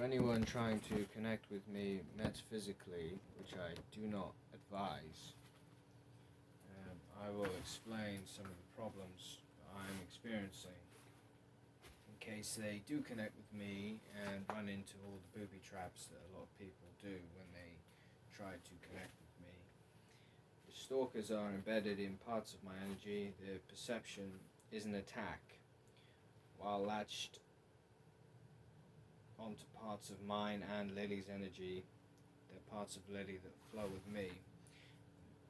anyone trying to connect with me metaphysically, which I do not advise, I will explain some of the problems I'm experiencing in case they do connect with me and run into all the booby traps that a lot of people do when they try to connect with me. The stalkers are embedded in parts of my energy. Their perception is an attack. While latched onto parts of mine and Lily's energy, they're parts of Lily that flow with me.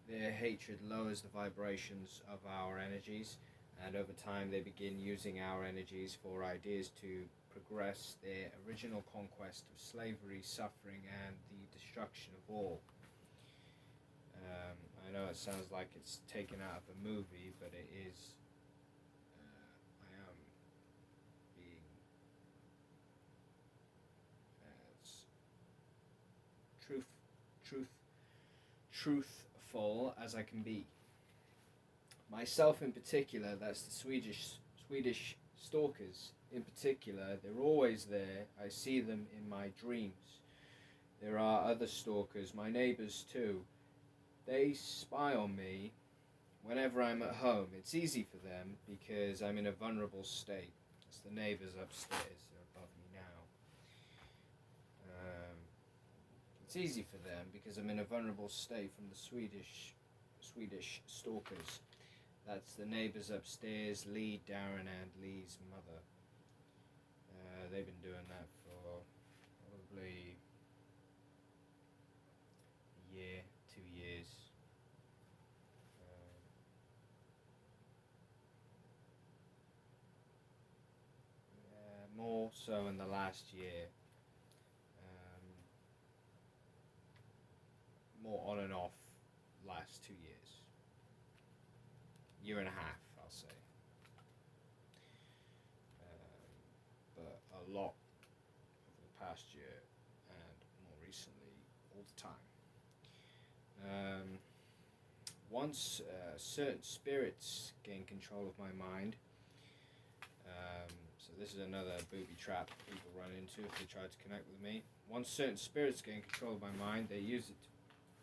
Their hatred lowers the vibrations of our energies, and over time they begin using our energies for ideas to progress their original conquest of slavery, suffering, and the destruction of all. I know it sounds like it's taken out of a movie, but it is. I am being as truthful as I can be. Myself in particular, that's the Swedish stalkers in particular, they're always there. I see them in my dreams. There are other stalkers, my neighbors too. They spy on me whenever I'm at home. It's easy for them because I'm in a vulnerable state. It's the neighbors upstairs, they're above me now. It's easy for them because I'm in a vulnerable state from the Swedish stalkers. That's the neighbors upstairs, Lee, Darren, and Lee's mother. They've been doing that for probably a year, 2 years. More so in the last year. More on and off last 2 years. Year and a half, I'll say. But a lot over the past year and more recently, all the time. Once certain spirits gain control of my mind, so this is another booby trap people run into if they try to connect with me. Once certain spirits gain control of my mind, they use it to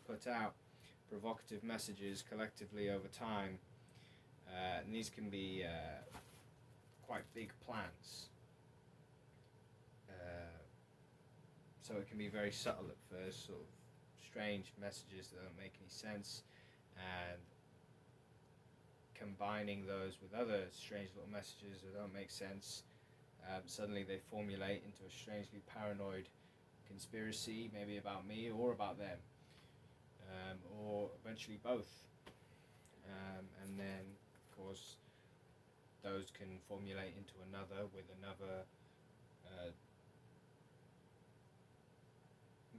put out provocative messages collectively over time, and these can be quite big plans. So it can be very subtle at first, sort of strange messages that don't make any sense, and combining those with other strange little messages that don't make sense, suddenly they formulate into a strangely paranoid conspiracy, maybe about me or about them, or eventually both. And then, of course, those can formulate into another with another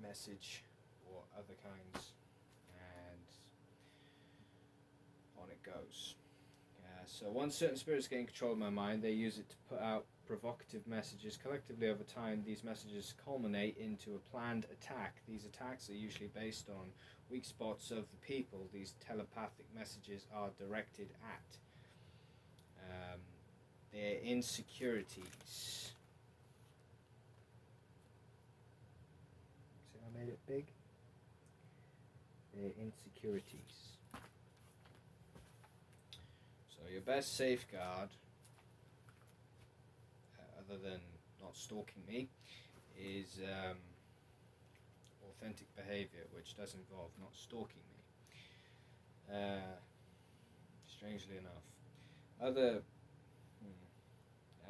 message or other kinds, and on it goes. So once certain spirits gain control of my mind, they use it to put out provocative messages collectively over time. These messages culminate into a planned attack. These attacks are usually based on weak spots of the people these telepathic messages are directed at. Their insecurities. See how I made it big? Their insecurities. So your best safeguard, other than not stalking me, is authentic behavior, which does involve not stalking me. Strangely enough.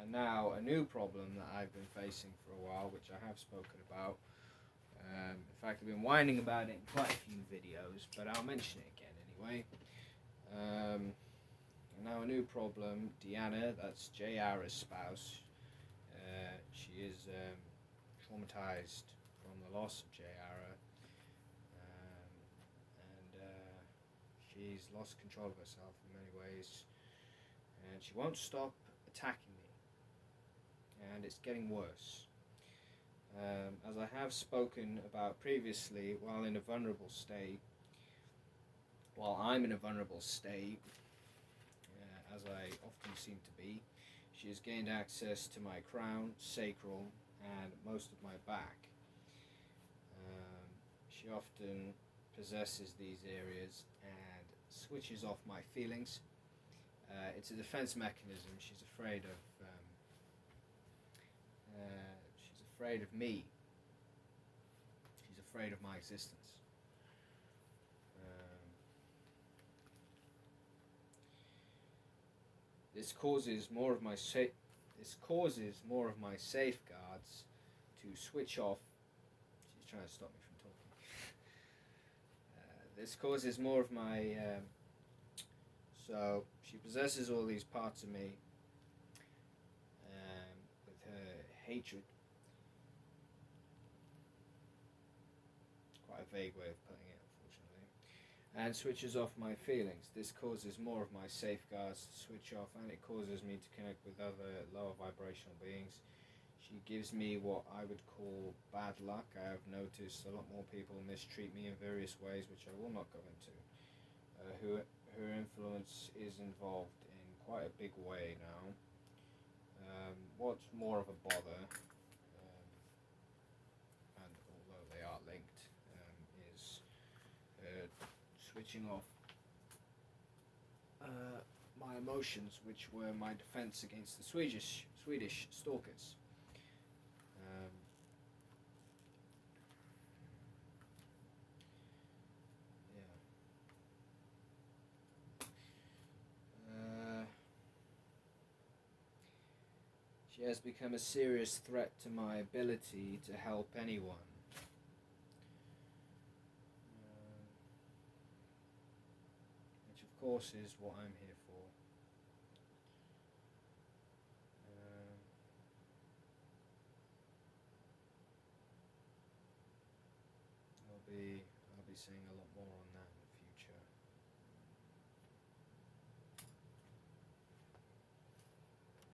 And now a new problem that I've been facing for a while, which I have spoken about. In fact, I've been whining about it in quite a few videos, but I'll mention it again anyway. Now a new problem, Deanna, that's J.R.'s spouse, she is traumatized from the loss of J.R., and she's lost control of herself in many ways, and she won't stop attacking me, and it's getting worse. As I have spoken about previously, while I'm in a vulnerable state, as I often seem to be, she has gained access to my crown, sacral, and most of my back. She often possesses these areas and switches off my feelings. It's a defense mechanism. She's afraid of me. She's afraid of my existence. This causes more of my safeguards to switch off. She's trying to stop me from talking. This causes more of my. So she possesses all these parts of me with her hatred. Quite a vague way of putting it, unfortunately. And switches off my feelings. This causes more of my safeguards to switch off, and it causes me to connect with other lower vibrational beings. She gives me what I would call bad luck. I have noticed a lot more people mistreat me in various ways, which I will not go into. Her influence is involved in quite a big way now. What's more of a bother, and although they are linked, is switching off my emotions, which were my defense against the Swedish stalkers. She has become a serious threat to my ability to help anyone. Which of course is what I'm here for. I'll be saying a lot more on that